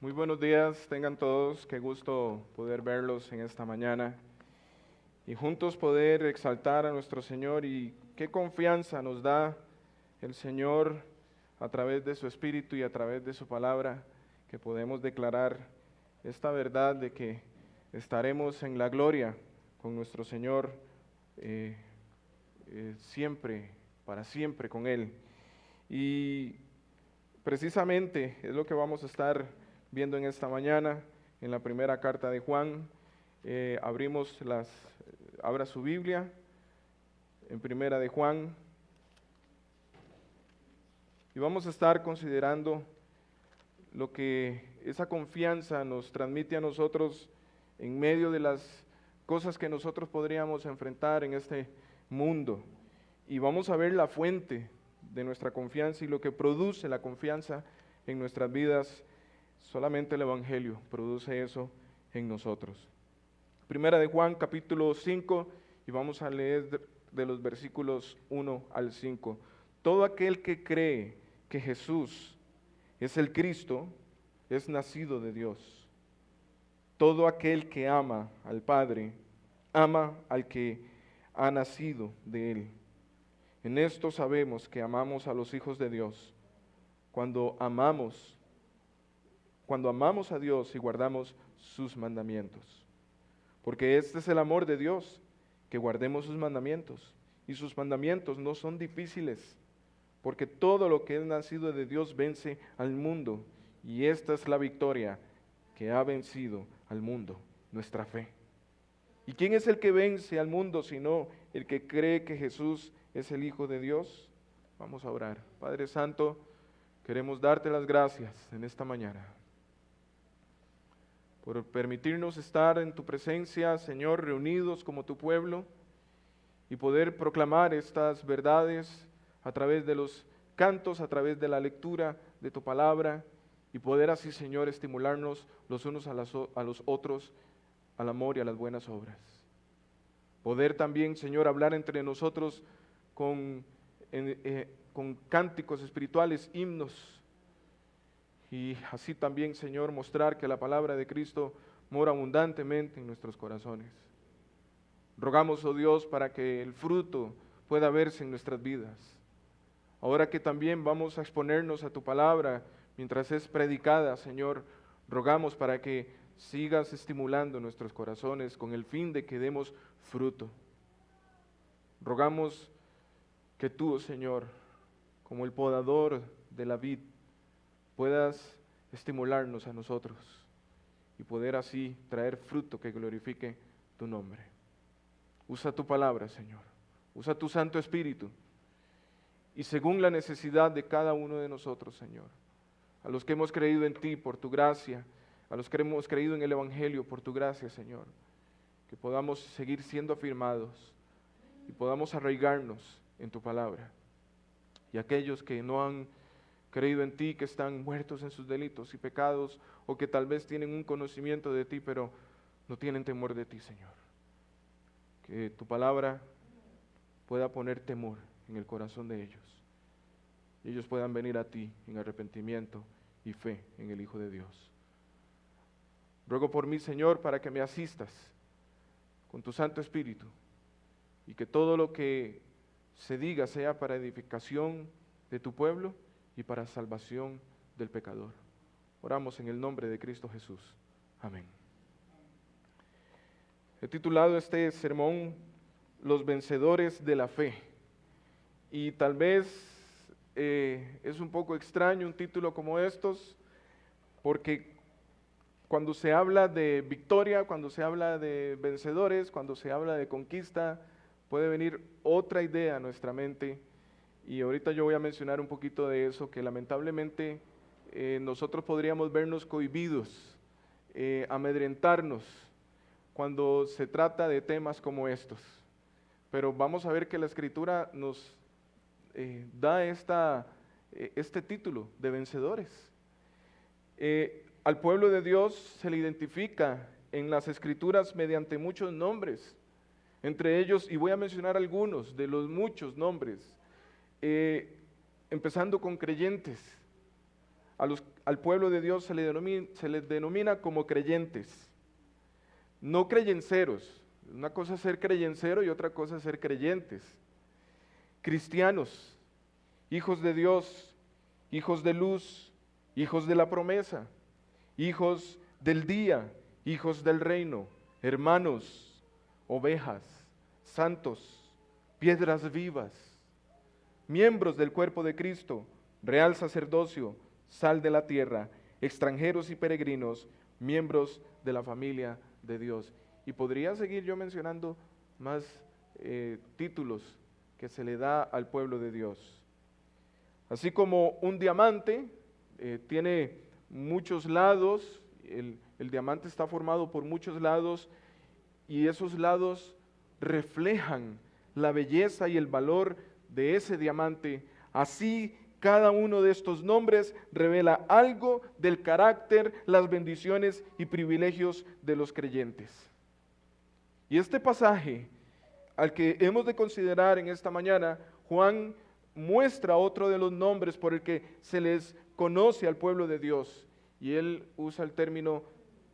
Muy buenos días, tengan todos, qué gusto poder verlos en esta mañana y juntos poder exaltar a nuestro Señor y qué confianza nos da el Señor a través de su Espíritu y a través de su palabra, que podemos declarar esta verdad de que estaremos en la gloria con nuestro Señor eh, siempre, para siempre con Él. Y precisamente es lo que vamos a estar viendo en esta mañana, en la primera carta de Juan. Abra su Biblia, en primera de Juan, y vamos a estar considerando lo que esa confianza nos transmite a nosotros en medio de las cosas que nosotros podríamos enfrentar en este mundo. Y vamos a ver la fuente de nuestra confianza y lo que produce la confianza en nuestras vidas. Solamente el Evangelio produce eso en nosotros. Primera de Juan, capítulo 5, y vamos a leer de los versículos 1 al 5. Todo aquel que cree que Jesús es el Cristo, es nacido de Dios. Todo aquel que ama al Padre, ama al que ha nacido de Él. En esto sabemos que amamos a los hijos de Dios, cuando amamos a Dios y guardamos sus mandamientos. Porque este es el amor de Dios, que guardemos sus mandamientos. Y sus mandamientos no son difíciles, porque todo lo que es nacido de Dios vence al mundo. Y esta es la victoria que ha vencido al mundo, nuestra fe. ¿Y quién es el que vence al mundo sino el que cree que Jesús es el Hijo de Dios? Vamos a orar. Padre Santo, queremos darte las gracias en esta mañana por permitirnos estar en tu presencia, Señor, reunidos como tu pueblo y poder proclamar estas verdades a través de los cantos, a través de la lectura de tu palabra y poder así, Señor, estimularnos los unos a los otros al amor y a las buenas obras. Poder también, Señor, hablar entre nosotros con cánticos espirituales, himnos, y así también, Señor, mostrar que la palabra de Cristo mora abundantemente en nuestros corazones. Rogamos, oh Dios, para que el fruto pueda verse en nuestras vidas. Ahora que también vamos a exponernos a tu palabra mientras es predicada, Señor, rogamos para que sigas estimulando nuestros corazones con el fin de que demos fruto. Rogamos que tú, oh Señor, como el podador de la vid, puedas estimularnos a nosotros y poder así traer fruto que glorifique tu nombre. Usa tu palabra, Señor. Usa tu Santo Espíritu. Y según la necesidad de cada uno de nosotros, Señor, a los que hemos creído en ti por tu gracia, a los que hemos creído en el Evangelio por tu gracia, Señor, que podamos seguir siendo afirmados y podamos arraigarnos en tu palabra. Y aquellos que no han creído en ti, que están muertos en sus delitos y pecados, o que tal vez tienen un conocimiento de ti, pero no tienen temor de ti, Señor. Que tu palabra pueda poner temor en el corazón de ellos. Y ellos puedan venir a ti en arrepentimiento y fe en el Hijo de Dios. Ruego por mí, Señor, para que me asistas con tu Santo Espíritu y que todo lo que se diga sea para edificación de tu pueblo y para salvación del pecador. Oramos en el nombre de Cristo Jesús. Amén. He titulado este sermón Los vencedores de la fe. Y tal vez es un poco extraño un título como estos, porque cuando se habla de victoria, cuando se habla de vencedores, cuando se habla de conquista, puede venir otra idea a nuestra mente. Y ahorita yo voy a mencionar un poquito de eso, que lamentablemente nosotros podríamos vernos cohibidos, amedrentarnos cuando se trata de temas como estos. Pero vamos a ver que la Escritura nos da este título de vencedores. Al pueblo de Dios se le identifica en las Escrituras mediante muchos nombres, entre ellos, y voy a mencionar algunos de los muchos nombres, empezando con creyentes, al pueblo de Dios se les denomina como creyentes, no creyenceros. Una cosa es ser creyencero y otra cosa es ser creyentes. Cristianos, hijos de Dios, hijos de luz, hijos de la promesa, hijos del día, hijos del reino, hermanos, ovejas, santos, piedras vivas, miembros del cuerpo de Cristo, real sacerdocio, sal de la tierra, extranjeros y peregrinos, miembros de la familia de Dios. Y podría seguir yo mencionando más títulos que se le da al pueblo de Dios. Así como un diamante tiene muchos lados, el diamante está formado por muchos lados y esos lados reflejan la belleza y el valor de ese diamante. Así cada uno de estos nombres revela algo del carácter, las bendiciones y privilegios de los creyentes. Y este pasaje al que hemos de considerar en esta mañana, Juan muestra otro de los nombres por el que se les conoce al pueblo de Dios. Y él usa el término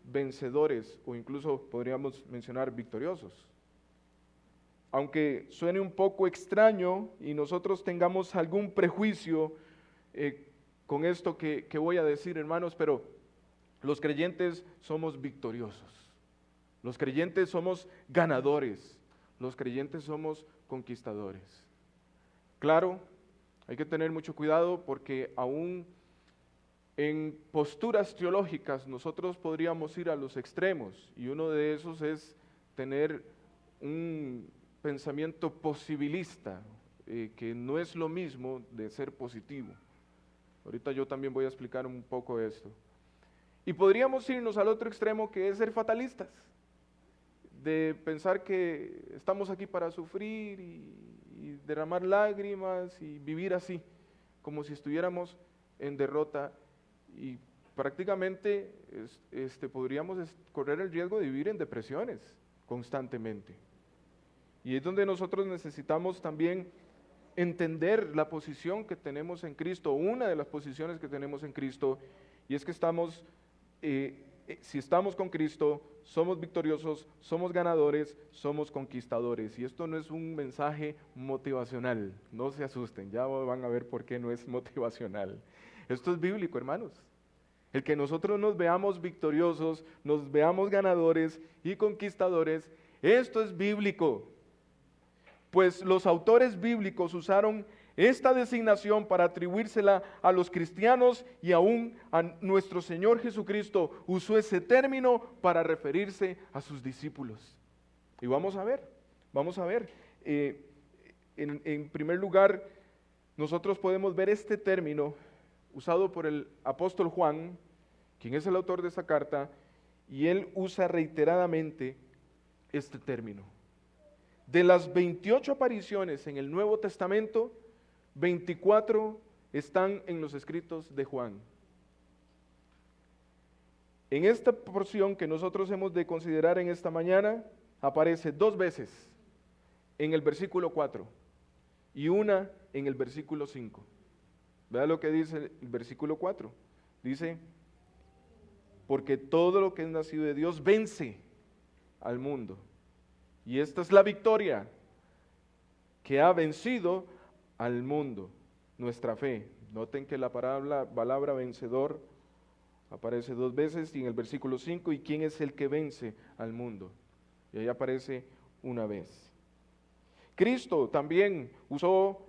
vencedores, o incluso podríamos mencionar victoriosos. Aunque suene un poco extraño y nosotros tengamos algún prejuicio con esto que voy a decir, hermanos, pero los creyentes somos victoriosos. Los creyentes somos ganadores. Los creyentes somos conquistadores. Claro, hay que tener mucho cuidado porque aún en posturas teológicas nosotros podríamos ir a los extremos y uno de esos es tener un pensamiento posibilista, que no es lo mismo de ser positivo. Ahorita yo también voy a explicar un poco esto. Y podríamos irnos al otro extremo, que es ser fatalistas, de pensar que estamos aquí para sufrir y derramar lágrimas y vivir así, como si estuviéramos en derrota, y prácticamente podríamos correr el riesgo de vivir en depresiones constantemente. Y es donde nosotros necesitamos también entender la posición que tenemos en Cristo, una de las posiciones que tenemos en Cristo, y es que si estamos con Cristo, somos victoriosos, somos ganadores, somos conquistadores. Y esto no es un mensaje motivacional, no se asusten, ya van a ver por qué no es motivacional. Esto es bíblico, hermanos. El que nosotros nos veamos victoriosos, nos veamos ganadores y conquistadores, esto es bíblico. Pues los autores bíblicos usaron esta designación para atribuírsela a los cristianos y aún a nuestro Señor Jesucristo usó ese término para referirse a sus discípulos. Y vamos a ver. En primer lugar, nosotros podemos ver este término usado por el apóstol Juan, quien es el autor de esta carta, y él usa reiteradamente este término. De las 28 apariciones en el Nuevo Testamento, 24 están en los escritos de Juan. En esta porción que nosotros hemos de considerar en esta mañana, aparece 2 veces en el versículo 4 y una en el versículo 5. Vea lo que dice el versículo 4. Dice, porque todo lo que es nacido de Dios vence al mundo. Y esta es la victoria que ha vencido al mundo, nuestra fe. Noten que la palabra vencedor aparece 2 veces y en el versículo 5, ¿y quién es el que vence al mundo? Y ahí aparece una vez. Cristo también usó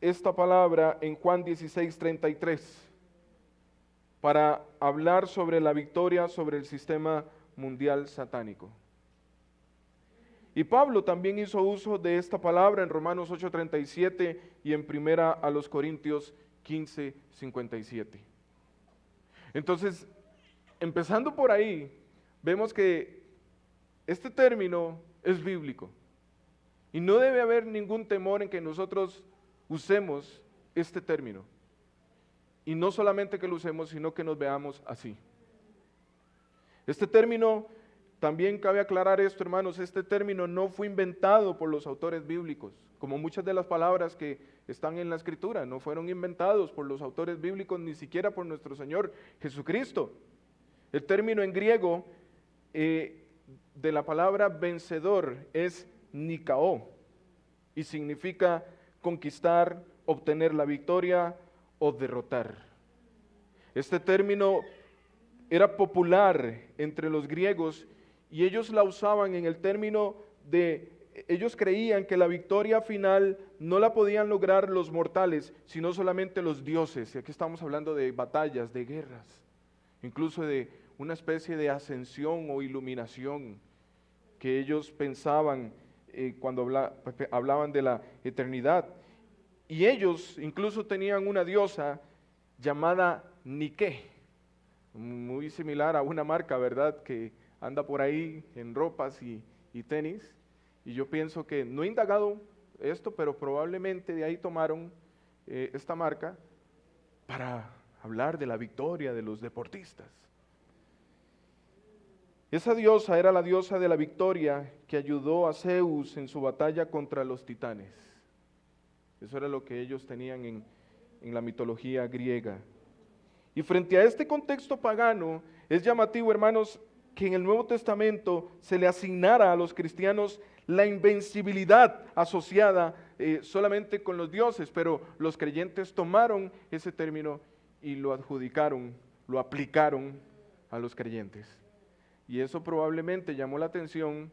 esta palabra en Juan 16:33 para hablar sobre la victoria sobre el sistema mundial satánico. Y Pablo también hizo uso de esta palabra en Romanos 8:37 y en Primera a los Corintios 15:57. Entonces, empezando por ahí, vemos que este término es bíblico. Y no debe haber ningún temor en que nosotros usemos este término. Y no solamente que lo usemos, sino que nos veamos así. Este término También cabe aclarar esto, hermanos, este término no fue inventado por los autores bíblicos, como muchas de las palabras que están en la Escritura, no fueron inventados por los autores bíblicos, ni siquiera por nuestro Señor Jesucristo. El término en griego de la palabra vencedor es nikao y significa conquistar, obtener la victoria o derrotar. Este término era popular entre los griegos y ellos la usaban en el término de, ellos creían que la victoria final no la podían lograr los mortales, sino solamente los dioses. Y aquí estamos hablando de batallas, de guerras, incluso de una especie de ascensión o iluminación que ellos pensaban cuando hablaban de la eternidad. Y ellos incluso tenían una diosa llamada Nike, muy similar a una marca, ¿verdad?, que anda por ahí en ropas y tenis. Y yo pienso que, no he indagado esto, pero probablemente de ahí tomaron esta marca para hablar de la victoria de los deportistas. Esa diosa era la diosa de la victoria que ayudó a Zeus en su batalla contra los titanes. Eso era lo que ellos tenían en la mitología griega. Y frente a este contexto pagano, es llamativo, hermanos, que en el Nuevo Testamento se le asignara a los cristianos la invencibilidad asociada solamente con los dioses, pero los creyentes tomaron ese término y lo adjudicaron, lo aplicaron a los creyentes. Y eso probablemente llamó la atención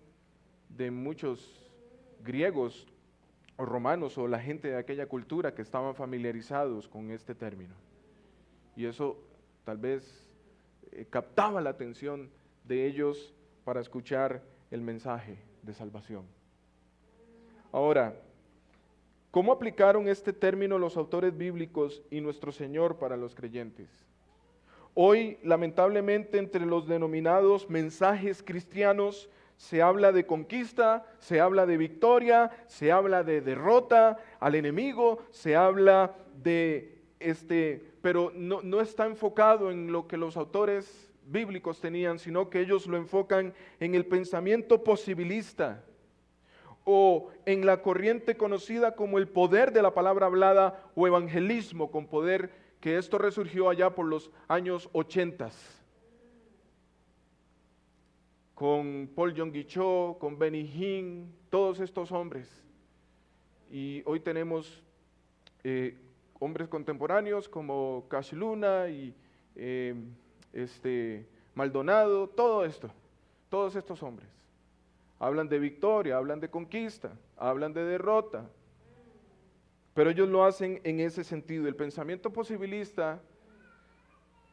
de muchos griegos o romanos o la gente de aquella cultura que estaban familiarizados con este término. Y eso tal vez captaba la atención de ellos para escuchar el mensaje de salvación. Ahora, ¿cómo aplicaron este término los autores bíblicos y nuestro Señor para los creyentes? Hoy, lamentablemente, entre los denominados mensajes cristianos se habla de conquista, se habla de victoria, se habla de derrota al enemigo, se habla de pero no está enfocado en lo que los autores bíblicos tenían, sino que ellos lo enfocan en el pensamiento posibilista o en la corriente conocida como el poder de la palabra hablada o evangelismo con poder, que esto resurgió allá por los años 80 con Paul Yonggi Cho, con Benny Hinn, todos estos hombres. Y hoy tenemos hombres contemporáneos como Cash Luna y Maldonado, todos estos hombres. Hablan de victoria, hablan de conquista, hablan de derrota, pero ellos lo hacen en ese sentido. El pensamiento posibilista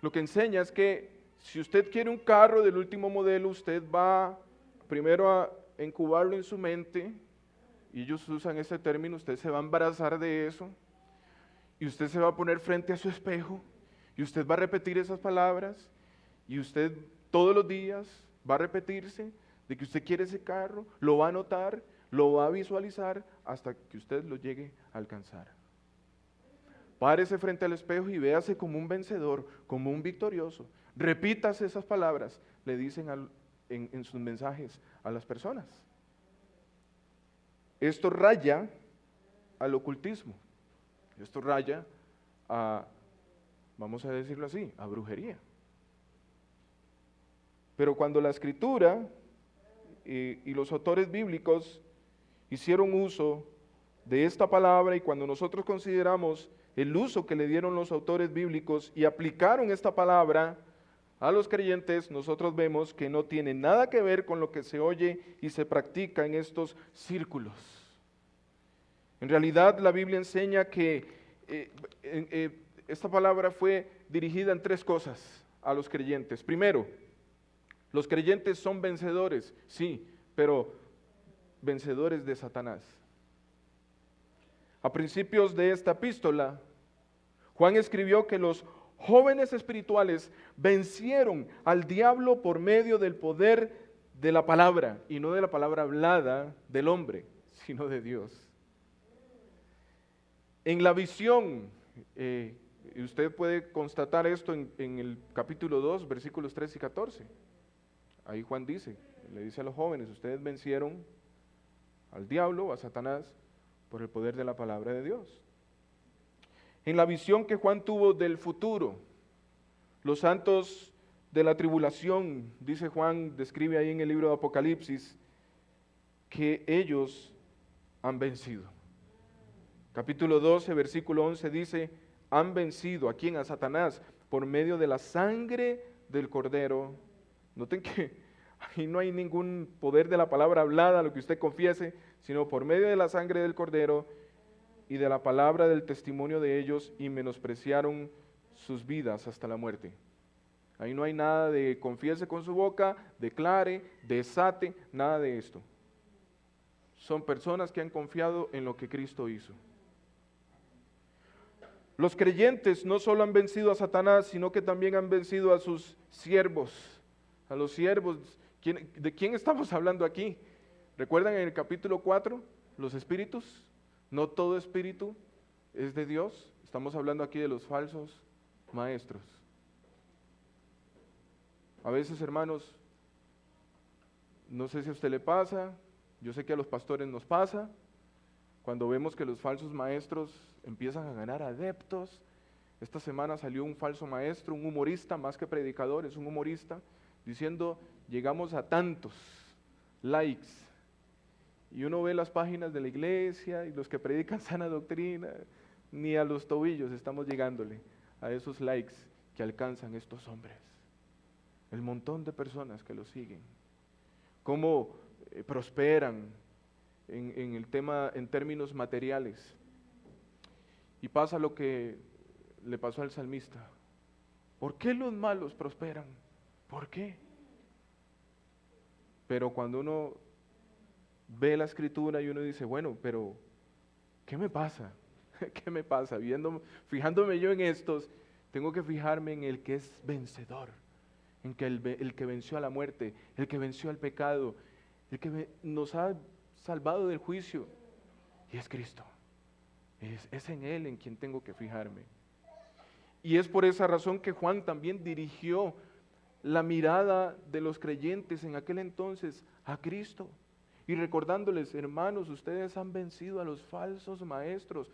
lo que enseña es que si usted quiere un carro del último modelo, usted va primero a incubarlo en su mente, y ellos usan ese término, usted se va a embarazar de eso, y usted se va a poner frente a su espejo, y usted va a repetir esas palabras, y usted todos los días va a repetirse de que usted quiere ese carro, lo va a anotar, lo va a visualizar hasta que usted lo llegue a alcanzar. Párese frente al espejo y véase como un vencedor, como un victorioso. Repítase esas palabras, le dicen en sus mensajes a las personas. Esto raya al ocultismo, esto raya a, vamos a decirlo así, a brujería. Pero cuando la Escritura y los autores bíblicos hicieron uso de esta palabra, y cuando nosotros consideramos el uso que le dieron los autores bíblicos y aplicaron esta palabra a los creyentes, nosotros vemos que no tiene nada que ver con lo que se oye y se practica en estos círculos. En realidad la Biblia enseña que esta palabra fue dirigida en tres cosas a los creyentes. Primero, los creyentes son vencedores, sí, pero vencedores de Satanás. A principios de esta epístola, Juan escribió que los jóvenes espirituales vencieron al diablo por medio del poder de la palabra, y no de la palabra hablada del hombre, sino de Dios. En la visión, y usted puede constatar esto en el capítulo 2, versículos 3 y 14. Ahí Juan le dice a los jóvenes, ustedes vencieron al diablo, a Satanás, por el poder de la palabra de Dios. En la visión que Juan tuvo del futuro, los santos de la tribulación, dice Juan, describe ahí en el libro de Apocalipsis, que ellos han vencido. Capítulo 12, versículo 11 dice, han vencido, ¿a quién? A Satanás, por medio de la sangre del Cordero. Noten que ahí no hay ningún poder de la palabra hablada, lo que usted confiese, sino por medio de la sangre del Cordero y de la palabra del testimonio de ellos, y menospreciaron sus vidas hasta la muerte. Ahí no hay nada de confiese con su boca, declare, desate, nada de esto. Son personas que han confiado en lo que Cristo hizo. Los creyentes no solo han vencido a Satanás, sino que también han vencido a sus siervos, a los siervos. ¿De quién estamos hablando aquí? ¿Recuerdan en el capítulo 4? Los espíritus. No todo espíritu es de Dios. Estamos hablando aquí de los falsos maestros. A veces, hermanos, no sé si a usted le pasa, yo sé que a los pastores nos pasa, cuando vemos que los falsos maestros empiezan a ganar adeptos. Esta semana salió un falso maestro, un humorista, más que predicador, es un humorista, diciendo, llegamos a tantos likes. Y uno ve las páginas de la iglesia y los que predican sana doctrina, ni a los tobillos estamos llegándole a esos likes que alcanzan estos hombres. El montón de personas que los siguen. Cómo prosperan en el tema, en términos materiales. Y pasa lo que le pasó al salmista. ¿Por qué los malos prosperan? ¿Por qué? Pero cuando uno ve la escritura y uno dice, bueno, pero ¿qué me pasa? ¿Qué me pasa? Fijándome yo en estos, tengo que fijarme en el que es vencedor, en que el que venció a la muerte, el que venció al pecado, el que nos ha salvado del juicio, y es Cristo. Es en Él en quien tengo que fijarme. Y es por esa razón que Juan también dirigió la mirada de los creyentes en aquel entonces a Cristo. Y recordándoles, hermanos, ustedes han vencido a los falsos maestros.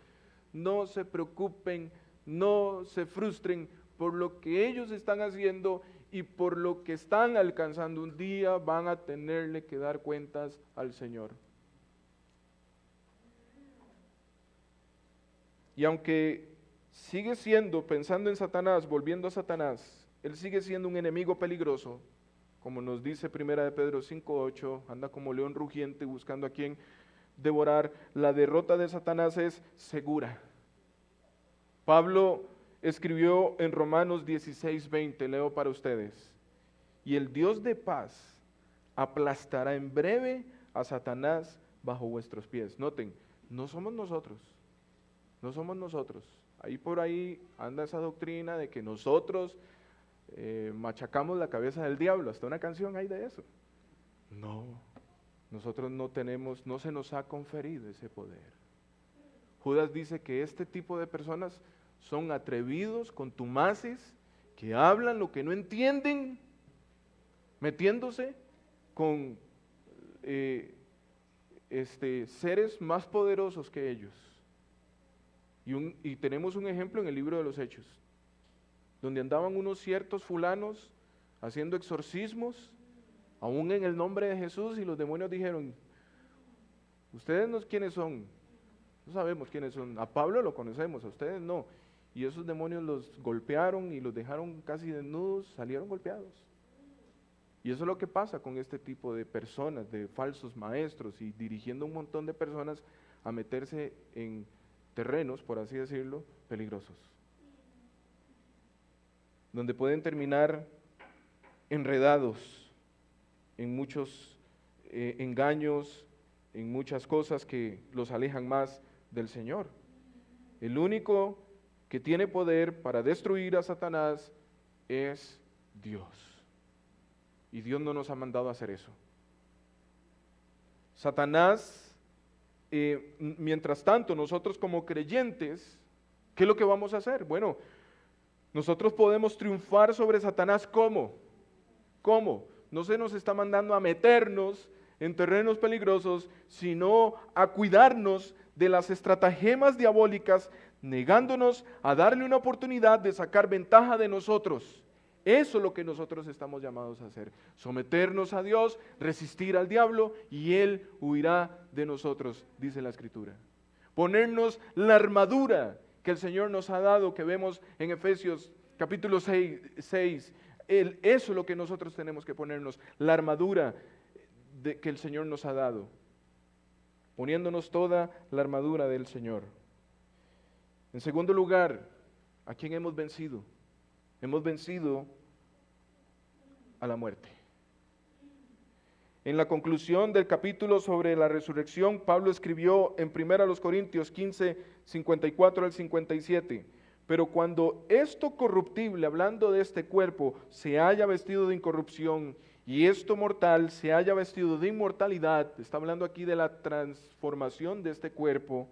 No se preocupen, no se frustren por lo que ellos están haciendo y por lo que están alcanzando. Un día van a tenerle que dar cuentas al Señor. Y aunque sigue siendo, pensando en Satanás, volviendo a Satanás, él sigue siendo un enemigo peligroso, como nos dice 1 de Pedro 5:8, anda como león rugiente buscando a quien devorar. La derrota de Satanás es segura. Pablo escribió en Romanos 16:20, leo para ustedes, y el Dios de paz aplastará en breve a Satanás bajo vuestros pies. Noten, no somos nosotros. No somos nosotros. Ahí por ahí anda esa doctrina de que nosotros machacamos la cabeza del diablo. Hasta una canción hay de eso. No, nosotros no tenemos, no se nos ha conferido ese poder. Judas dice que este tipo de personas son atrevidos, contumaces, que hablan lo que no entienden, metiéndose con seres más poderosos que ellos. Y tenemos un ejemplo en el libro de los Hechos, donde andaban unos ciertos fulanos haciendo exorcismos, aún en el nombre de Jesús, y los demonios dijeron, ustedes no quiénes son, no sabemos quiénes son, a Pablo lo conocemos, a ustedes no. Y esos demonios los golpearon y los dejaron casi desnudos, salieron golpeados. Y eso es lo que pasa con este tipo de personas, de falsos maestros, y dirigiendo un montón de personas a meterse en terrenos, por así decirlo, peligrosos, donde pueden terminar enredados en muchos engaños, en muchas cosas que los alejan más del Señor. El único que tiene poder para destruir a Satanás es Dios. Y Dios no nos ha mandado a hacer eso. Satanás, mientras tanto, nosotros como creyentes, ¿qué es lo que vamos a hacer? Bueno, nosotros podemos triunfar sobre Satanás, ¿cómo? ¿Cómo? no se nos está mandando a meternos en terrenos peligrosos, sino a cuidarnos de las estratagemas diabólicas, negándonos a darle una oportunidad de sacar ventaja de nosotros. Eso es lo que nosotros estamos llamados a hacer, someternos a Dios, resistir al diablo y Él huirá de nosotros, dice la Escritura. Ponernos la armadura que el Señor nos ha dado, que vemos en Efesios capítulo 6. Eso es lo que nosotros tenemos que ponernos, la armadura que el Señor nos ha dado, poniéndonos toda la armadura del Señor. En segundo lugar, ¿a quién hemos vencido? Hemos vencido a la muerte. En la conclusión del capítulo sobre la resurrección, Pablo escribió en 1 Corintios 15, 54 al 57, pero cuando esto corruptible, hablando de este cuerpo, se haya vestido de incorrupción, y esto mortal se haya vestido de inmortalidad, está hablando aquí de la transformación de este cuerpo,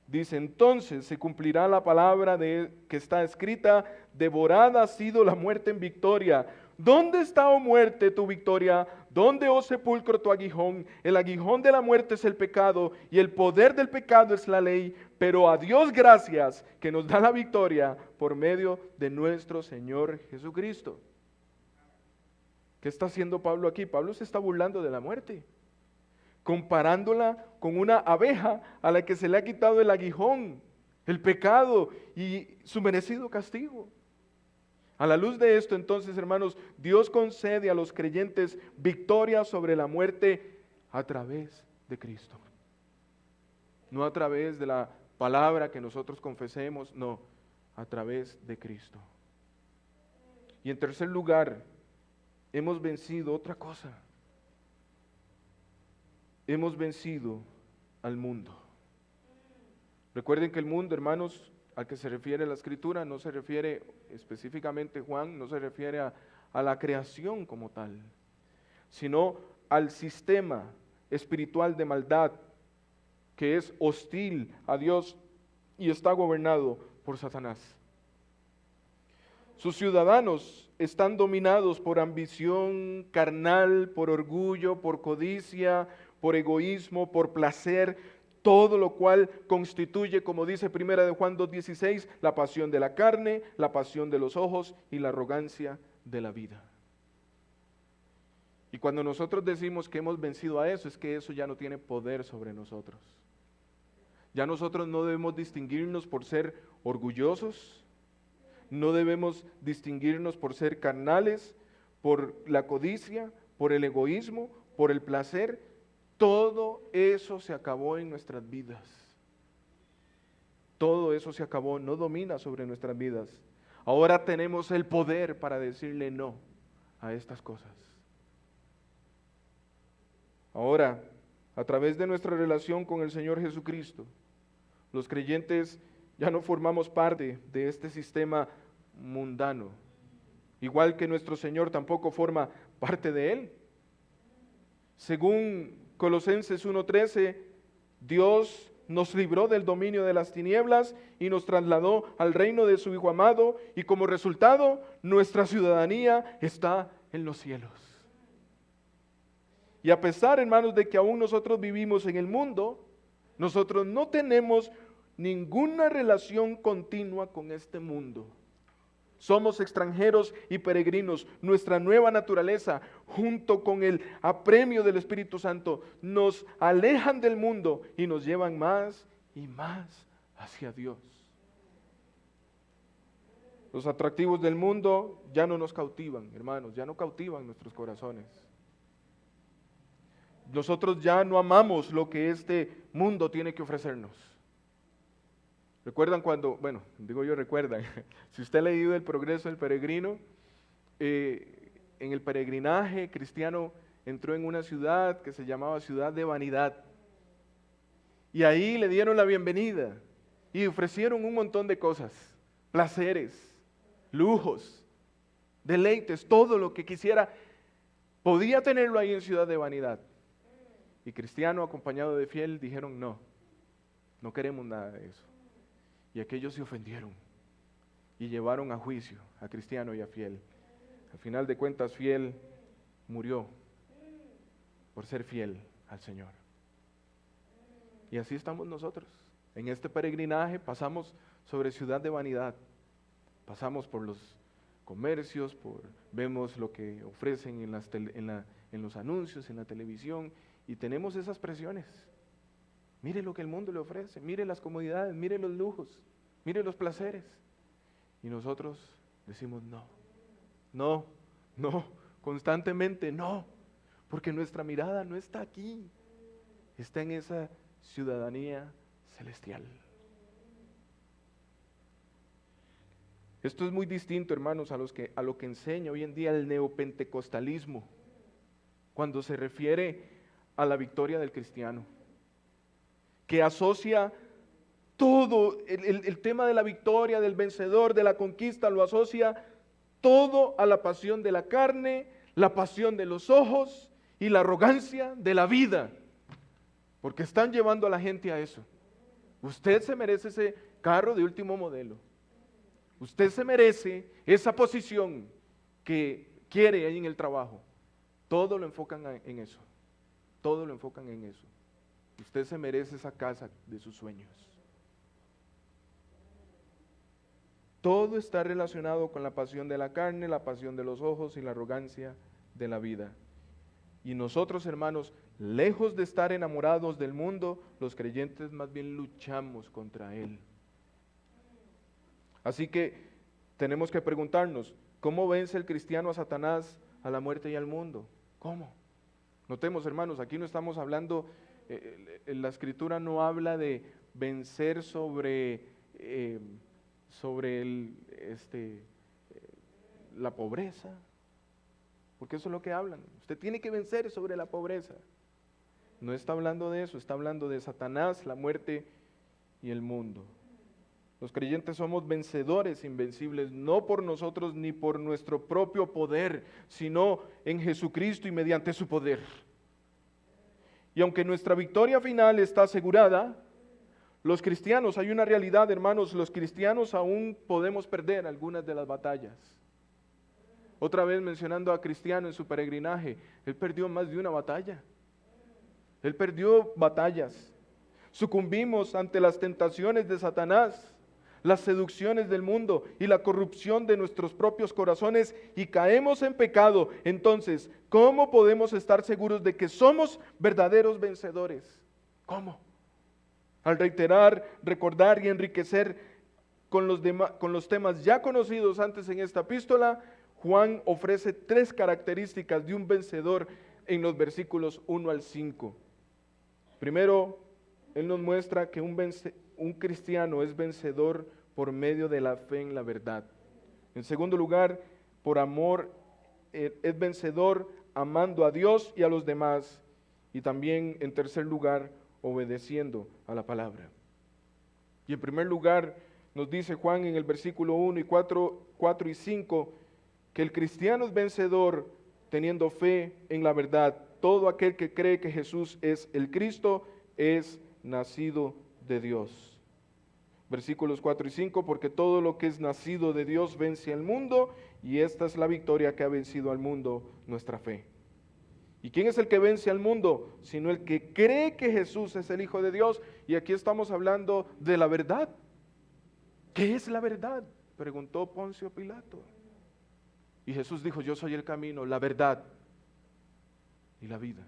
dice, entonces se cumplirá la palabra que está escrita, devorada ha sido la muerte en victoria. ¿Dónde está, oh muerte, tu victoria? ¿Dónde, oh sepulcro, tu aguijón? El aguijón de la muerte es el pecado, y el poder del pecado es la ley, pero a Dios gracias, que nos da la victoria por medio de nuestro Señor Jesucristo. ¿Qué está haciendo Pablo aquí? Pablo se está burlando de la muerte, comparándola con una abeja a la que se le ha quitado el aguijón, el pecado y su merecido castigo. A la luz de esto, entonces, hermanos, Dios concede a los creyentes victoria sobre la muerte a través de Cristo. No a través de la palabra que nosotros confesemos, no, a través de Cristo. Y en tercer lugar, hemos vencido otra cosa. Hemos vencido al mundo. Recuerden que el mundo, hermanos, al que se refiere la Escritura, no se refiere específicamente Juan, no se refiere a la creación como tal, sino al sistema espiritual de maldad que es hostil a Dios y está gobernado por Satanás. Sus ciudadanos están dominados por ambición carnal, por orgullo, por codicia, por egoísmo, por placer, todo lo cual constituye, como dice 1 Juan 2:16, la pasión de la carne, la pasión de los ojos y la arrogancia de la vida. Y cuando nosotros decimos que hemos vencido a eso, es que eso ya no tiene poder sobre nosotros. Ya nosotros no debemos distinguirnos por ser orgullosos, no debemos distinguirnos por ser carnales, por la codicia, por el egoísmo, por el placer. Todo eso se acabó en nuestras vidas. Todo eso se acabó, no domina sobre nuestras vidas. Ahora tenemos el poder para decirle no a estas cosas. Ahora, a través de nuestra relación con el Señor Jesucristo, los creyentes ya no formamos parte de este sistema mundano, igual que nuestro Señor tampoco forma parte de él. Según Colosenses 1:13, Dios nos libró del dominio de las tinieblas y nos trasladó al reino de su Hijo amado, y como resultado, nuestra ciudadanía está en los cielos. Y a pesar, hermanos, de que aún nosotros vivimos en el mundo, nosotros no tenemos ninguna relación continua con este mundo. Somos extranjeros y peregrinos. Nuestra nueva naturaleza, junto con el apremio del Espíritu Santo, nos alejan del mundo y nos llevan más y más hacia Dios. Los atractivos del mundo ya no nos cautivan, hermanos, ya no cautivan nuestros corazones. Nosotros ya no amamos lo que este mundo tiene que ofrecernos. ¿Recuerdan cuando, bueno, digo yo recuerdan, si usted ha leído El progreso del peregrino, en el peregrinaje cristiano entró en una ciudad que se llamaba Ciudad de Vanidad. Y ahí le dieron la bienvenida y ofrecieron un montón de cosas, placeres, lujos, deleites, todo lo que quisiera, podía tenerlo ahí en Ciudad de Vanidad. Y Cristiano, acompañado de Fiel, dijeron no queremos nada de eso. Y aquellos se ofendieron y llevaron a juicio a Cristiano y a Fiel. Al final de cuentas, Fiel murió por ser fiel al Señor. Y así estamos nosotros. En este peregrinaje pasamos sobre Ciudad de Vanidad. Pasamos por los comercios, vemos lo que ofrecen en los anuncios, en la televisión, y tenemos esas presiones. Mire lo que el mundo le ofrece, mire las comodidades, mire los lujos, mire los placeres. Y nosotros decimos no, constantemente no, porque nuestra mirada no está aquí, está en esa ciudadanía celestial. Esto es muy distinto, hermanos, a lo que enseña hoy en día el neopentecostalismo, cuando se refiere a la victoria del cristiano, que asocia todo, el tema de la victoria, del vencedor, de la conquista, lo asocia todo a la pasión de la carne, la pasión de los ojos y la arrogancia de la vida, porque están llevando a la gente a eso. Usted se merece ese carro de último modelo. Usted se merece esa posición que quiere ahí en el trabajo. Todo lo enfocan en eso. Todo lo enfocan en eso. Usted se merece esa casa de sus sueños. Todo está relacionado con la pasión de la carne, la pasión de los ojos y la arrogancia de la vida. Y nosotros, hermanos, lejos de estar enamorados del mundo, los creyentes más bien luchamos contra él. Así que tenemos que preguntarnos, ¿cómo vence el cristiano a Satanás, a la muerte y al mundo? ¿Cómo? Notemos, hermanos, aquí no estamos hablando, la Escritura no habla de vencer sobre la pobreza, porque eso es lo que hablan. Usted tiene que vencer sobre la pobreza. No está hablando de eso, está hablando de Satanás, la muerte y el mundo. Los creyentes somos vencedores, invencibles, no por nosotros ni por nuestro propio poder, sino en Jesucristo y mediante su poder. Y aunque nuestra victoria final está asegurada, los cristianos, hay una realidad, hermanos, los cristianos aún podemos perder algunas de las batallas. Otra vez mencionando a Cristiano en su peregrinaje, él perdió más de una batalla. Él perdió batallas. Sucumbimos ante las tentaciones de Satanás, las seducciones del mundo y la corrupción de nuestros propios corazones y caemos en pecado. Entonces, ¿cómo podemos estar seguros de que somos verdaderos vencedores? ¿Cómo? Al reiterar, recordar y enriquecer con los temas ya conocidos antes en esta epístola, Juan ofrece 3 características de un vencedor en los versículos 1 al 5. Primero, él nos muestra que un cristiano es vencedor por medio de la fe en la verdad. En segundo lugar, por amor, es vencedor amando a Dios y a los demás. Y también, en tercer lugar, obedeciendo a la palabra. Y en primer lugar, nos dice Juan en el versículo 1 y 4 y 5, que el cristiano es vencedor teniendo fe en la verdad. Todo aquel que cree que Jesús es el Cristo es nacido de Dios. Versículos 4 y 5, porque todo lo que es nacido de Dios vence al mundo, y esta es la victoria que ha vencido al mundo, nuestra fe. ¿Y quién es el que vence al mundo? Sino el que cree que Jesús es el Hijo de Dios. Y aquí estamos hablando de la verdad. ¿Qué es la verdad?, preguntó Poncio Pilato. Y Jesús dijo, yo soy el camino, la verdad y la vida.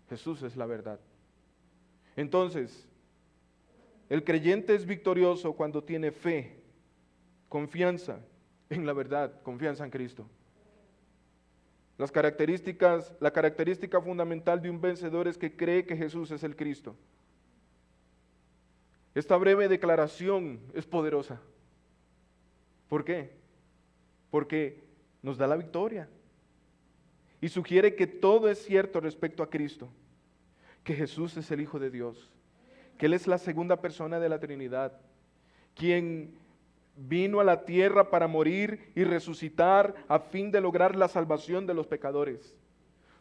Jesús es la verdad. Entonces, el creyente es victorioso cuando tiene fe, confianza en la verdad, confianza en Cristo. La característica fundamental de un vencedor es que cree que Jesús es el Cristo. Esta breve declaración es poderosa. ¿Por qué? Porque nos da la victoria y sugiere que todo es cierto respecto a Cristo, que Jesús es el Hijo de Dios, que Él es la segunda persona de la Trinidad, quien vino a la tierra para morir y resucitar a fin de lograr la salvación de los pecadores.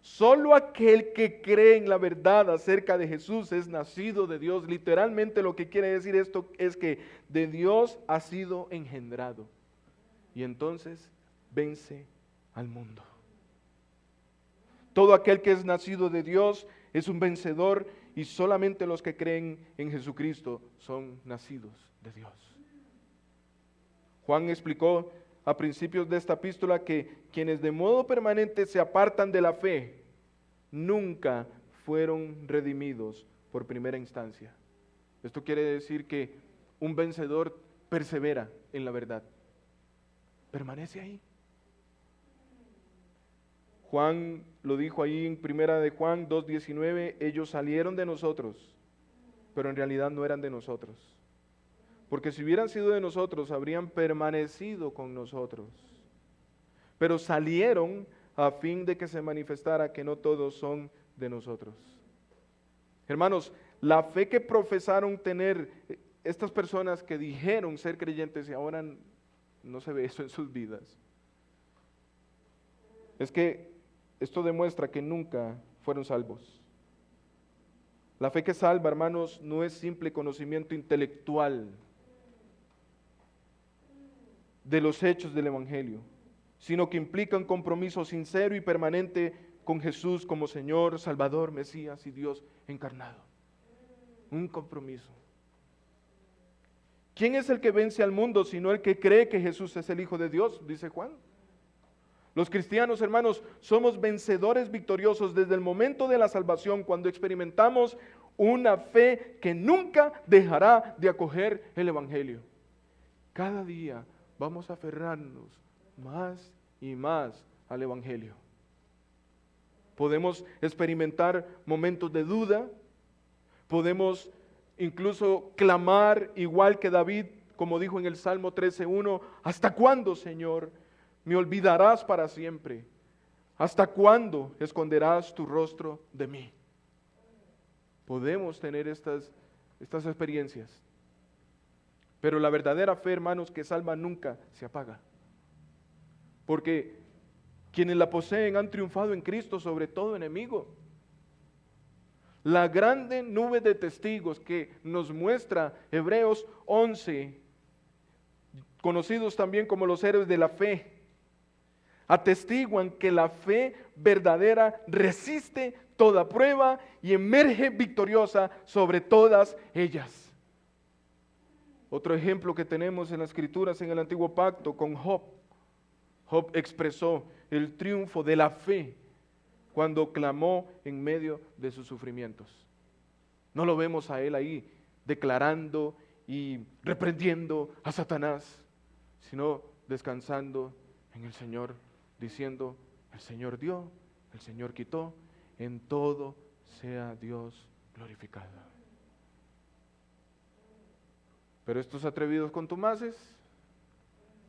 Solo aquel que cree en la verdad acerca de Jesús es nacido de Dios. Literalmente lo que quiere decir esto es que de Dios ha sido engendrado. Y entonces vence al mundo. Todo aquel que es nacido de Dios es un vencedor y solamente los que creen en Jesucristo son nacidos de Dios. Juan explicó a principios de esta epístola que quienes de modo permanente se apartan de la fe nunca fueron redimidos por primera instancia. Esto quiere decir que un vencedor persevera en la verdad, permanece ahí. Juan lo dijo ahí en primera de Juan 2:19, ellos salieron de nosotros, pero en realidad no eran de nosotros. Porque si hubieran sido de nosotros, habrían permanecido con nosotros. Pero salieron a fin de que se manifestara que no todos son de nosotros. Hermanos, la fe que profesaron tener estas personas que dijeron ser creyentes y ahora no se ve eso en sus vidas, es que esto demuestra que nunca fueron salvos. La fe que salva, hermanos, no es simple conocimiento intelectual de los hechos del Evangelio, sino que implica un compromiso sincero y permanente con Jesús como Señor, Salvador, Mesías y Dios encarnado. Un compromiso. ¿Quién es el que vence al mundo sino el que cree que Jesús es el Hijo de Dios? Dice Juan. Los cristianos, hermanos, somos vencedores victoriosos desde el momento de la salvación, cuando experimentamos una fe que nunca dejará de acoger el Evangelio. Cada día vamos a aferrarnos más y más al Evangelio. Podemos experimentar momentos de duda, podemos incluso clamar igual que David, como dijo en el Salmo 13:1, ¿hasta cuándo, Señor, me olvidarás para siempre? ¿Hasta cuándo esconderás tu rostro de mí? Podemos tener estas experiencias. Pero la verdadera fe, hermanos, que salva nunca se apaga. Porque quienes la poseen han triunfado en Cristo sobre todo enemigo. La grande nube de testigos que nos muestra Hebreos 11, conocidos también como los héroes de la fe, atestiguan que la fe verdadera resiste toda prueba y emerge victoriosa sobre todas ellas. Otro ejemplo que tenemos en las Escrituras en el Antiguo Pacto con Job. Job expresó el triunfo de la fe cuando clamó en medio de sus sufrimientos. No lo vemos a él ahí declarando y reprendiendo a Satanás, sino descansando en el Señor, diciendo, el Señor dio, el Señor quitó, en todo sea Dios glorificado. Pero estos atrevidos contumaces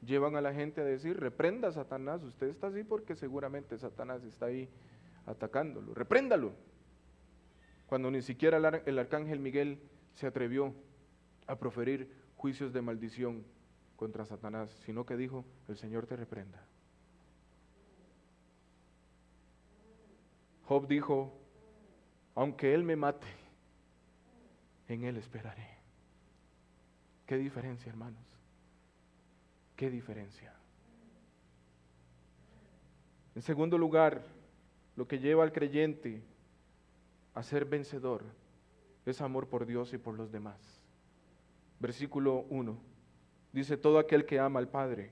llevan a la gente a decir, reprenda a Satanás, usted está así porque seguramente Satanás está ahí atacándolo, repréndalo. Cuando ni siquiera el arcángel Miguel se atrevió a proferir juicios de maldición contra Satanás, sino que dijo, el Señor te reprenda. Job dijo, aunque él me mate, en él esperaré. ¿Qué diferencia, hermanos? ¿Qué diferencia? En segundo lugar, lo que lleva al creyente a ser vencedor es amor por Dios y por los demás. Versículo 1, dice, todo aquel que ama al Padre,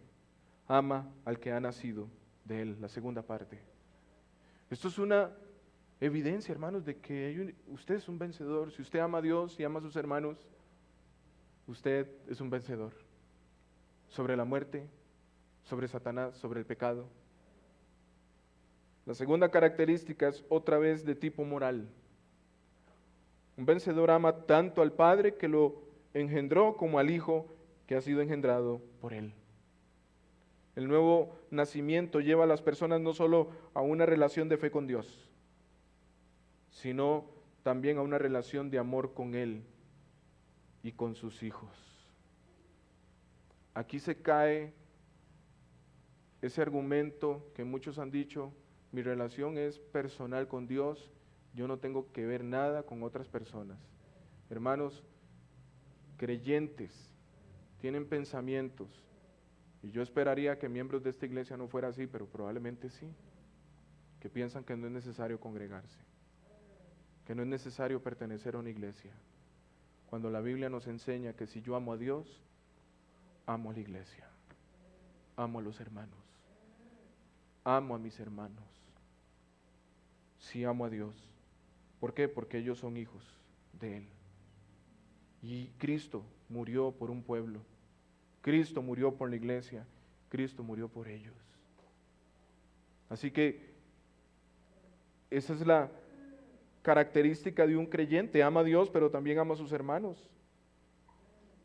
ama al que ha nacido de él. La segunda parte. Esto es una evidencia, hermanos, de que usted es un vencedor. Si usted ama a Dios y ama a sus hermanos, usted es un vencedor sobre la muerte, sobre Satanás, sobre el pecado. La segunda característica es otra vez de tipo moral. Un vencedor ama tanto al Padre que lo engendró como al Hijo que ha sido engendrado por él. El nuevo nacimiento lleva a las personas no solo a una relación de fe con Dios, sino también a una relación de amor con Él y con sus hijos. Aquí se cae ese argumento que muchos han dicho, mi relación es personal con Dios, yo no tengo que ver nada con otras personas. Hermanos, creyentes tienen pensamientos, y yo esperaría que miembros de esta iglesia no fuera así, pero probablemente sí. que piensan que no es necesario congregarse, que no es necesario pertenecer a una iglesia, cuando la Biblia nos enseña que si yo amo a Dios, amo a la iglesia, amo a los hermanos, amo a mis hermanos. Si amo a Dios. ¿Por qué? Porque ellos son hijos de Él. Y Cristo murió por un pueblo. Cristo murió por la iglesia. Cristo murió por ellos. Así que esa es la característica de un creyente. Ama a Dios, pero también ama a sus hermanos.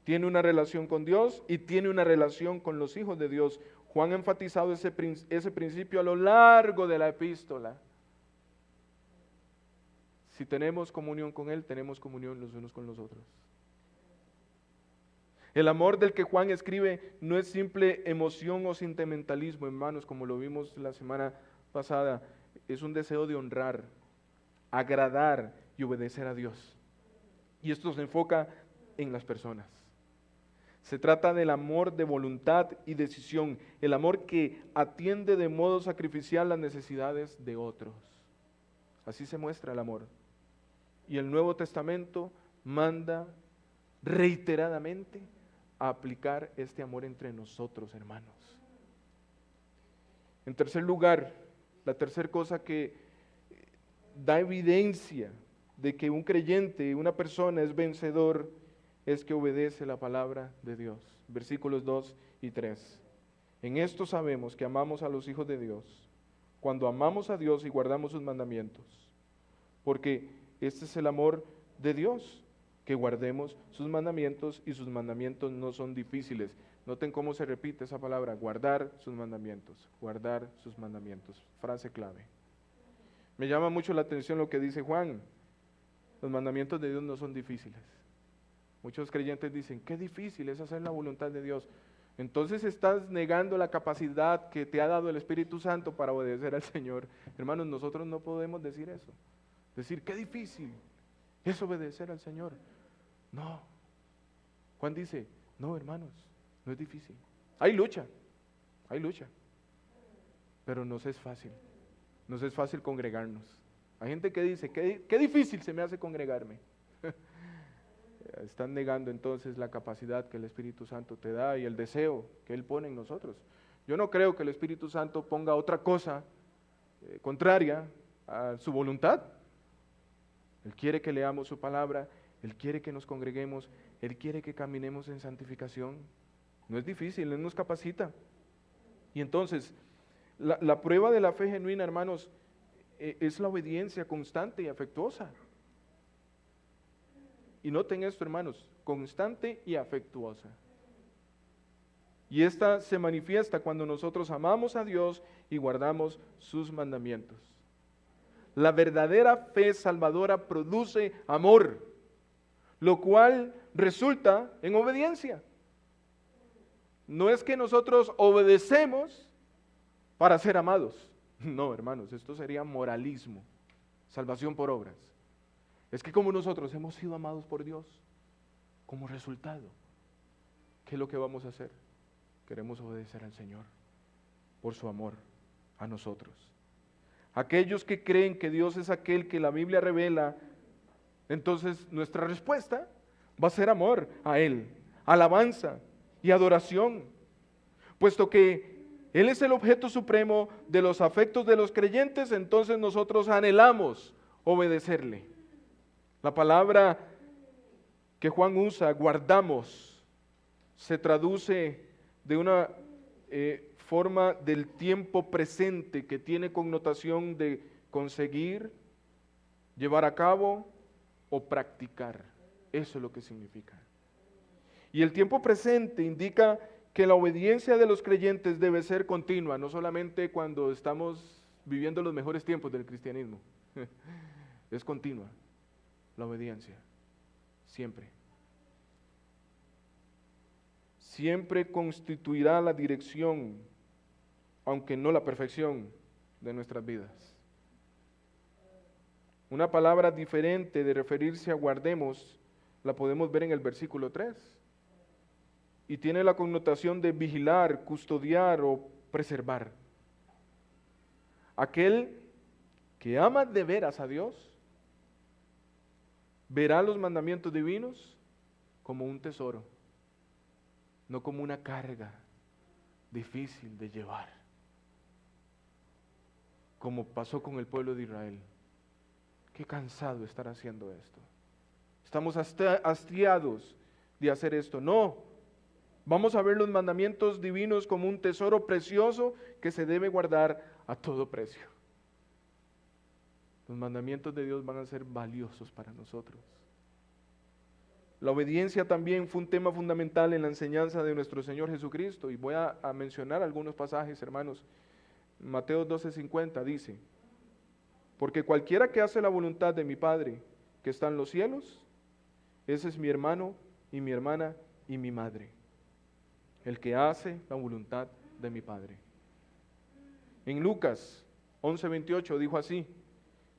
Tiene una relación con Dios y tiene una relación con los hijos de Dios. Juan ha enfatizado ese principio a lo largo de la epístola. Si tenemos comunión con Él, tenemos comunión los unos con los otros. El amor del que Juan escribe no es simple emoción o sentimentalismo, hermanos, como lo vimos la semana pasada. Es un deseo de honrar, agradar y obedecer a Dios. Y esto se enfoca en las personas. Se trata del amor de voluntad y decisión, el amor que atiende de modo sacrificial las necesidades de otros. Así se muestra el amor. Y el Nuevo Testamento manda reiteradamente a aplicar este amor entre nosotros, hermanos. En tercer lugar, la tercera cosa que da evidencia de que un creyente, una persona es vencedor, es que obedece la palabra de Dios. Versículos 2 y 3. En esto sabemos que amamos a los hijos de Dios, cuando amamos a Dios y guardamos sus mandamientos. Porque este es el amor de Dios, que guardemos sus mandamientos, y sus mandamientos no son difíciles. Noten cómo se repite esa palabra, guardar sus mandamientos, guardar sus mandamientos. Frase clave. Me llama mucho la atención lo que dice Juan. Los mandamientos de Dios no son difíciles. Muchos creyentes dicen, qué difícil es hacer la voluntad de Dios. Entonces estás negando la capacidad que te ha dado el Espíritu Santo para obedecer al Señor. Hermanos, nosotros no podemos decir eso. Decir, qué difícil es obedecer al Señor. No. Juan dice, no, hermanos, no es difícil. Hay lucha, pero nos es fácil. Nos es fácil congregarnos. Hay gente que dice, qué difícil se me hace congregarme. Están negando entonces la capacidad que el Espíritu Santo te da y el deseo que Él pone en nosotros. Yo no creo que el Espíritu Santo ponga otra cosa contraria a su voluntad. Él quiere que leamos su palabra, Él quiere que nos congreguemos, Él quiere que caminemos en santificación. No es difícil, Él nos capacita. Y entonces, la prueba de la fe genuina, hermanos, es la obediencia constante y afectuosa. Y noten esto, hermanos, constante y afectuosa. Y esta se manifiesta cuando nosotros amamos a Dios y guardamos sus mandamientos. La verdadera fe salvadora produce amor, lo cual resulta en obediencia. No es que nosotros obedecemos para ser amados. No, hermanos, esto sería moralismo, salvación por obras. Es que como nosotros hemos sido amados por Dios, como resultado, ¿qué es lo que vamos a hacer? Queremos obedecer al Señor por su amor a nosotros. Aquellos que creen que Dios es aquel que la Biblia revela, entonces nuestra respuesta va a ser amor a Él, alabanza y adoración, puesto que Él es el objeto supremo de los afectos de los creyentes, entonces nosotros anhelamos obedecerle. La palabra que Juan usa, guardamos, se traduce de una forma del tiempo presente que tiene connotación de conseguir, llevar a cabo o practicar. Eso es lo que significa. Y el tiempo presente indica que la obediencia de los creyentes debe ser continua, no solamente cuando estamos viviendo los mejores tiempos del cristianismo. Es continua la obediencia, siempre. Siempre constituirá la dirección, aunque no la perfección, de nuestras vidas. Una palabra diferente de referirse a guardemos la podemos ver en el versículo 3. Y tiene la connotación de vigilar, custodiar o preservar. Aquel que ama de veras a Dios, verá los mandamientos divinos como un tesoro, no como una carga difícil de llevar, como pasó con el pueblo de Israel. Qué cansado estar haciendo esto. Estamos hastiados de hacer esto. No, vamos a ver los mandamientos divinos como un tesoro precioso que se debe guardar a todo precio. Los mandamientos de Dios van a ser valiosos para nosotros. La obediencia también fue un tema fundamental en la enseñanza de nuestro Señor Jesucristo, y voy a mencionar algunos pasajes, hermanos. Mateo 12:50 dice: porque cualquiera que hace la voluntad de mi Padre que está en los cielos, ese es mi hermano y mi hermana y mi madre. El que hace la voluntad de mi Padre. En Lucas 11:28 dijo así: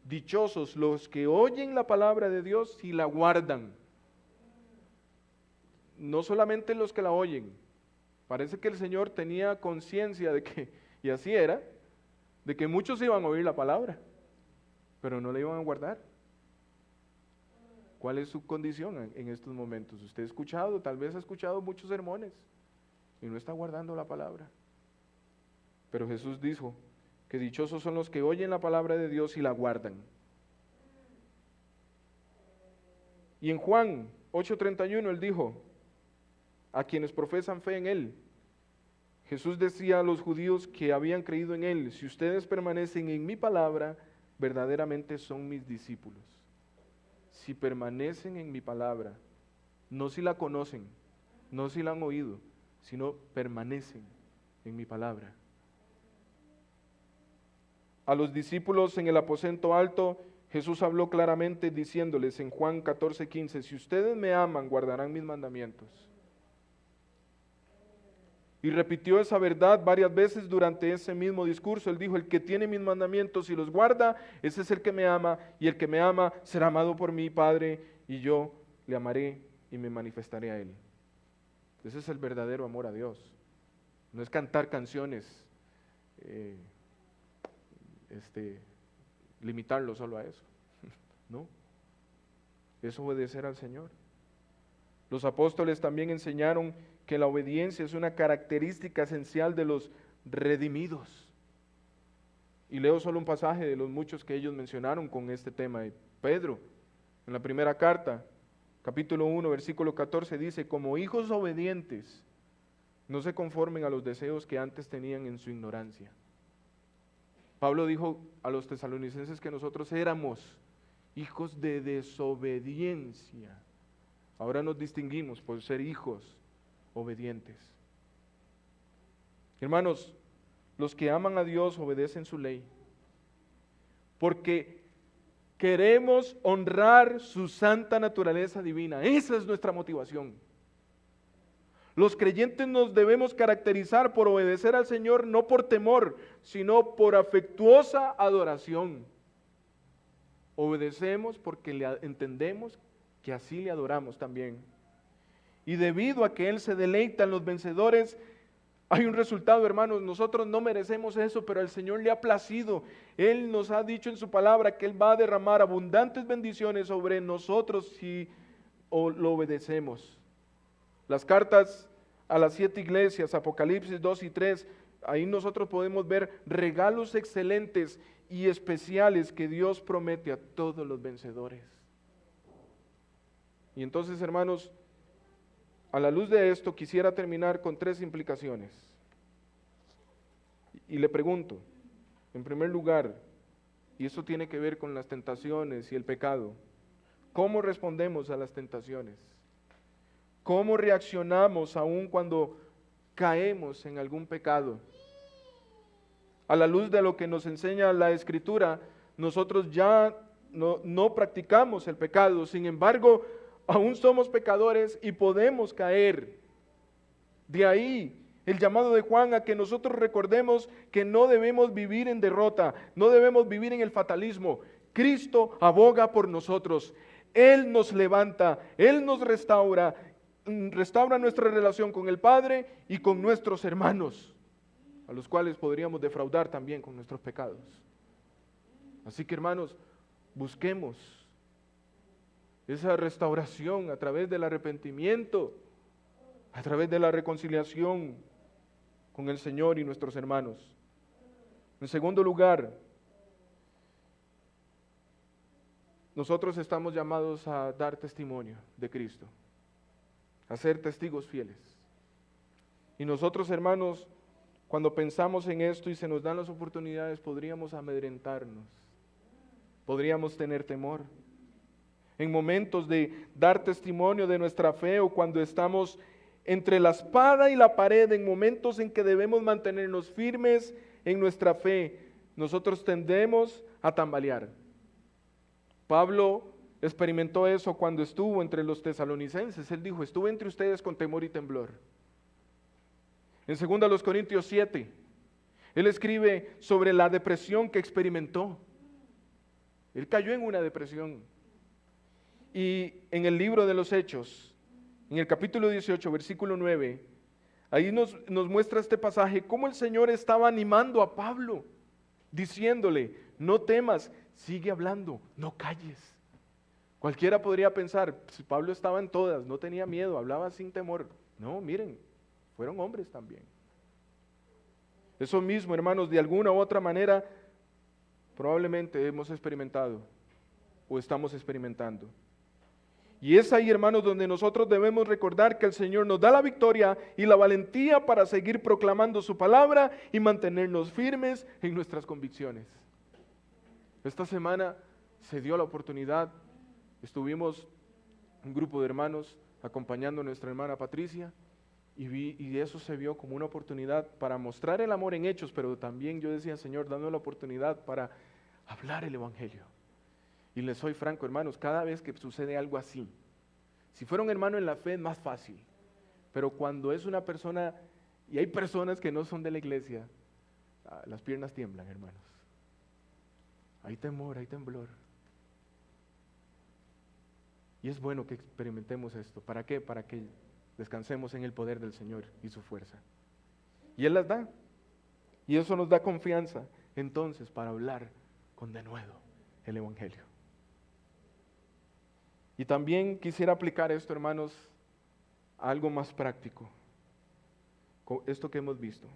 dichosos los que oyen la palabra de Dios y la guardan. No solamente los que la oyen. Parece que el Señor tenía conciencia de que, y así era, de que muchos iban a oír la palabra, pero no la iban a guardar. ¿Cuál es su condición en estos momentos? Usted ha escuchado, tal vez ha escuchado muchos sermones y no está guardando la palabra. Pero Jesús dijo que dichosos son los que oyen la palabra de Dios y la guardan. Y en Juan 8:31 Él dijo, a quienes profesan fe en Él, Jesús decía a los judíos que habían creído en Él: si ustedes permanecen en mi palabra, verdaderamente son mis discípulos. Si permanecen en mi palabra, no si la conocen, no si la han oído, sino permanecen en mi palabra. A los discípulos en el aposento alto, Jesús habló claramente diciéndoles en Juan 14:15, si ustedes me aman, guardarán mis mandamientos. Y repitió esa verdad varias veces durante ese mismo discurso. Él dijo, el que tiene mis mandamientos y los guarda, ese es el que me ama, y el que me ama será amado por mi Padre, y yo le amaré y me manifestaré a él. Ese es el verdadero amor a Dios. No es cantar canciones, limitarlo solo a eso. No, es obedecer al Señor. Los apóstoles también enseñaron que la obediencia es una característica esencial de los redimidos. Y leo solo un pasaje de los muchos que ellos mencionaron con este tema. Pedro, en la primera carta, capítulo 1, versículo 14, dice, como hijos obedientes, no se conformen a los deseos que antes tenían en su ignorancia. Pablo dijo a los tesalonicenses que nosotros éramos hijos de desobediencia. Ahora nos distinguimos por ser hijos obedientes. Hermanos, los que aman a Dios obedecen su ley, porque queremos honrar su santa naturaleza divina. Esa es nuestra motivación. Los creyentes nos debemos caracterizar por obedecer al Señor no por temor, sino por afectuosa adoración. Obedecemos porque le entendemos que así le adoramos también. Y debido a que Él se deleita en los vencedores, hay un resultado, hermanos. Nosotros no merecemos eso, pero al Señor le ha placido. Él nos ha dicho en su palabra que Él va a derramar abundantes bendiciones sobre nosotros si lo obedecemos. Las cartas a las 7 iglesias, Apocalipsis 2 y 3, ahí nosotros podemos ver regalos excelentes y especiales que Dios promete a todos los vencedores. Y entonces, hermanos, a la luz de esto quisiera terminar con 3 implicaciones. Y le pregunto, en primer lugar, y esto tiene que ver con las tentaciones y el pecado, ¿cómo respondemos a las tentaciones? ¿Cómo reaccionamos aún cuando caemos en algún pecado? A la luz de lo que nos enseña la Escritura, nosotros ya no practicamos el pecado, sin embargo, aún somos pecadores y podemos caer. De ahí el llamado de Juan a que nosotros recordemos que no debemos vivir en derrota, no debemos vivir en el fatalismo. Cristo aboga por nosotros. Él nos levanta, Él nos restaura nuestra relación con el Padre y con nuestros hermanos, a los cuales podríamos defraudar también con nuestros pecados. Así que, hermanos, busquemos esa restauración a través del arrepentimiento, a través de la reconciliación con el Señor y nuestros hermanos. En segundo lugar, nosotros estamos llamados a dar testimonio de Cristo, a ser testigos fieles. Y nosotros, hermanos, cuando pensamos en esto y se nos dan las oportunidades, podríamos amedrentarnos, podríamos tener temor. En momentos de dar testimonio de nuestra fe o cuando estamos entre la espada y la pared, en momentos en que debemos mantenernos firmes en nuestra fe, nosotros tendemos a tambalear. Pablo experimentó eso cuando estuvo entre los tesalonicenses. Él dijo, estuve entre ustedes con temor y temblor. En 2 Corintios 7, él escribe sobre la depresión que experimentó. Él cayó en una depresión. Y en el libro de los Hechos, en el capítulo 18, versículo 9, ahí nos muestra este pasaje, cómo el Señor estaba animando a Pablo, diciéndole, no temas, sigue hablando, no calles. Cualquiera podría pensar, si Pablo estaba en todas, no tenía miedo, hablaba sin temor. No, miren, fueron hombres también. Eso mismo, hermanos, de alguna u otra manera, probablemente hemos experimentado o estamos experimentando. Y es ahí, hermanos, donde nosotros debemos recordar que el Señor nos da la victoria y la valentía para seguir proclamando su palabra y mantenernos firmes en nuestras convicciones. Esta semana se dio la oportunidad, estuvimos un grupo de hermanos acompañando a nuestra hermana Patricia y eso se vio como una oportunidad para mostrar el amor en hechos, pero también yo decía, Señor, dando la oportunidad para hablar el Evangelio. Y les soy franco, hermanos, cada vez que sucede algo así, si fuera un hermano en la fe es más fácil, pero cuando es una persona, y hay personas que no son de la iglesia, las piernas tiemblan, hermanos. Hay temor, hay temblor. Y es bueno que experimentemos esto. ¿Para qué? Para que descansemos en el poder del Señor y su fuerza. Y Él las da. Y eso nos da confianza, entonces, para hablar con denuedo el Evangelio. Y también quisiera aplicar esto, hermanos, a algo más práctico, con esto que hemos visto.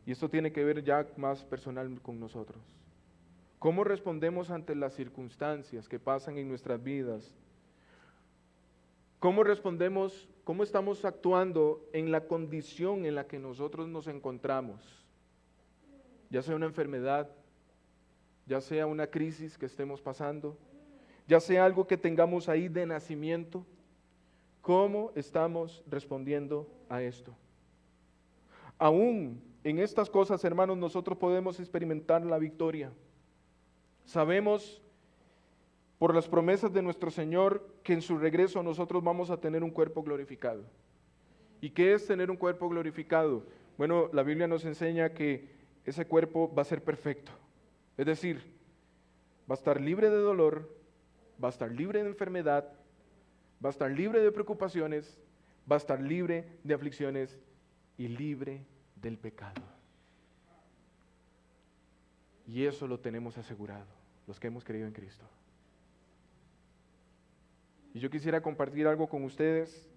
Y esto tiene que ver ya más personal con nosotros. ¿Cómo respondemos ante las circunstancias que pasan en nuestras vidas? ¿Cómo respondemos, cómo estamos actuando en la condición en la que nosotros nos encontramos? Ya sea una enfermedad, ya sea una crisis que estemos pasando, ya sea algo que tengamos ahí de nacimiento, ¿cómo estamos respondiendo a esto? Aún en estas cosas, hermanos, nosotros podemos experimentar la victoria. Sabemos por las promesas de nuestro Señor que en su regreso nosotros vamos a tener un cuerpo glorificado. ¿Y qué es tener un cuerpo glorificado? Bueno, la Biblia nos enseña que ese cuerpo va a ser perfecto. Es decir, va a estar libre de dolor, va a estar libre de enfermedad, va a estar libre de preocupaciones, va a estar libre de aflicciones y libre del pecado. Y eso lo tenemos asegurado, los que hemos creído en Cristo. Y yo quisiera compartir algo con ustedes.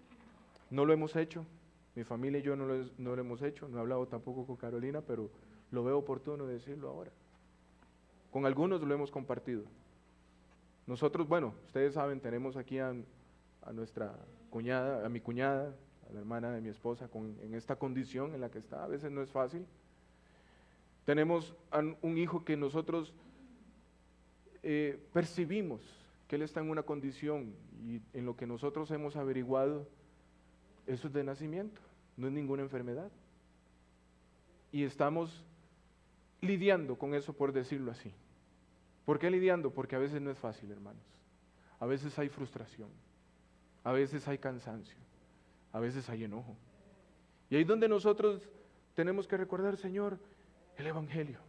No lo hemos hecho, mi familia y yo no lo hemos hecho, no he hablado tampoco con Carolina, pero lo veo oportuno decirlo ahora. Con algunos lo hemos compartido. Nosotros, bueno, ustedes saben, tenemos aquí a nuestra cuñada, a mi cuñada, a la hermana de mi esposa, en esta condición en la que está, a veces no es fácil. Tenemos un hijo que nosotros percibimos que él está en una condición y en lo que nosotros hemos averiguado, eso es de nacimiento, no es ninguna enfermedad. Y estamos lidiando con eso, por decirlo así. ¿Por qué lidiando? Porque a veces no es fácil, hermanos. A veces hay frustración, a veces hay cansancio, a veces hay enojo. Y ahí es donde nosotros tenemos que recordar, Señor, el Evangelio.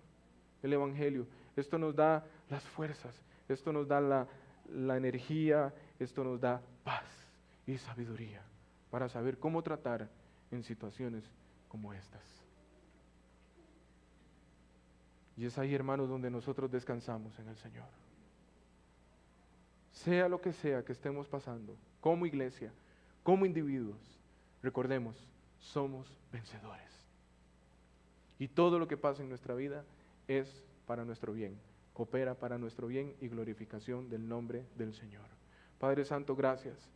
El Evangelio. Esto nos da las fuerzas, esto nos da la energía, esto nos da paz y sabiduría para saber cómo tratar en situaciones como estas. Y es ahí, hermanos, donde nosotros descansamos en el Señor. Sea lo que sea que estemos pasando, como iglesia, como individuos, recordemos, somos vencedores. Y todo lo que pasa en nuestra vida es para nuestro bien, coopera para nuestro bien y glorificación del nombre del Señor. Padre Santo, gracias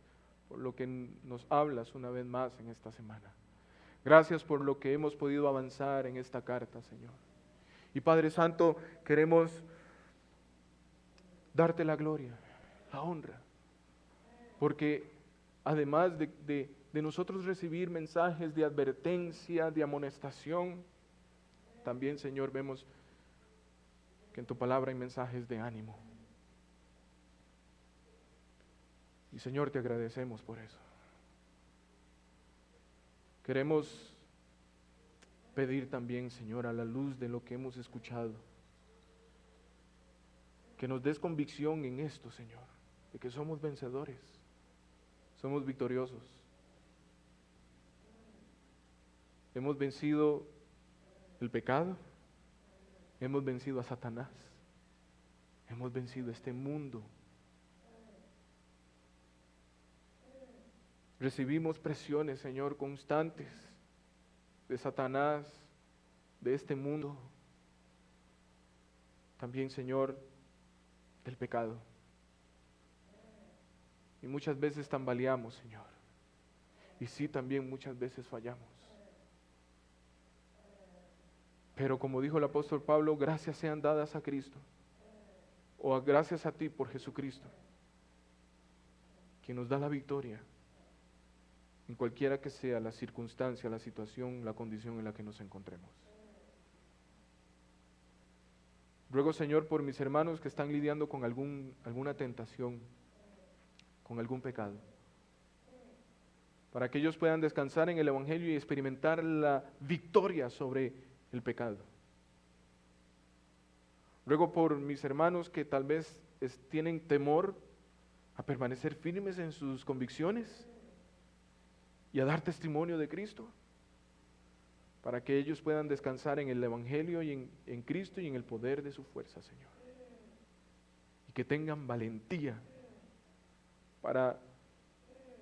por lo que nos hablas una vez más en esta semana. Gracias por lo que hemos podido avanzar en esta carta, Señor. Y Padre Santo, queremos darte la gloria, la honra, porque además de nosotros recibir mensajes de advertencia, de amonestación, también, Señor, vemos que en tu palabra hay mensajes de ánimo. Y Señor, te agradecemos por eso. Queremos pedir también, Señor, a la luz de lo que hemos escuchado, que nos des convicción en esto, Señor, de que somos vencedores, somos victoriosos. Hemos vencido el pecado, hemos vencido a Satanás, hemos vencido este mundo. Recibimos presiones, Señor, constantes de Satanás, de este mundo. También, Señor, del pecado. Y muchas veces tambaleamos, Señor. Y sí, también muchas veces fallamos. Pero como dijo el apóstol Pablo, gracias sean dadas a Cristo. O gracias a ti por Jesucristo, quien nos da la victoria en cualquiera que sea la circunstancia, la situación, la condición en la que nos encontremos. Ruego, Señor, por mis hermanos que están lidiando con alguna tentación, con algún pecado, para que ellos puedan descansar en el Evangelio y experimentar la victoria sobre el pecado. Ruego por mis hermanos que tal vez tienen temor a permanecer firmes en sus convicciones y a dar testimonio de Cristo, para que ellos puedan descansar en el Evangelio y en Cristo y en el poder de su fuerza, Señor. Y que tengan valentía para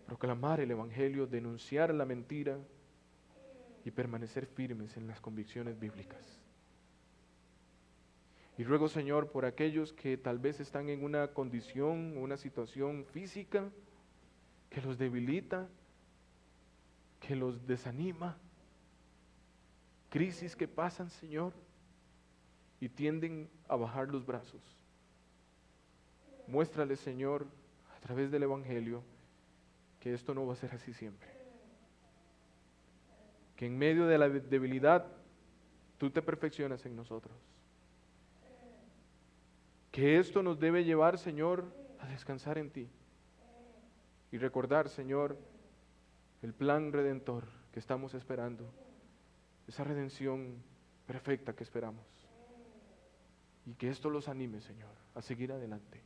proclamar el Evangelio, denunciar la mentira y permanecer firmes en las convicciones bíblicas. Y ruego, Señor, por aquellos que tal vez están en una condición, una situación física que los debilita, que los desanima, crisis que pasan, Señor, y tienden a bajar los brazos. Muéstrales, Señor, a través del Evangelio, que esto no va a ser así siempre. Que en medio de la debilidad, tú te perfeccionas en nosotros. Que esto nos debe llevar, Señor, a descansar en ti. Y recordar, Señor, el plan redentor que estamos esperando. Esa redención perfecta que esperamos. Y que esto los anime, Señor, a seguir adelante.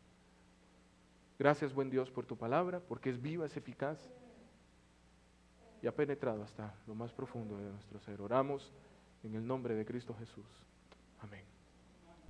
Gracias, buen Dios, por tu palabra, porque es viva, es eficaz y ha penetrado hasta lo más profundo de nuestro ser. Oramos en el nombre de Cristo Jesús. Amén.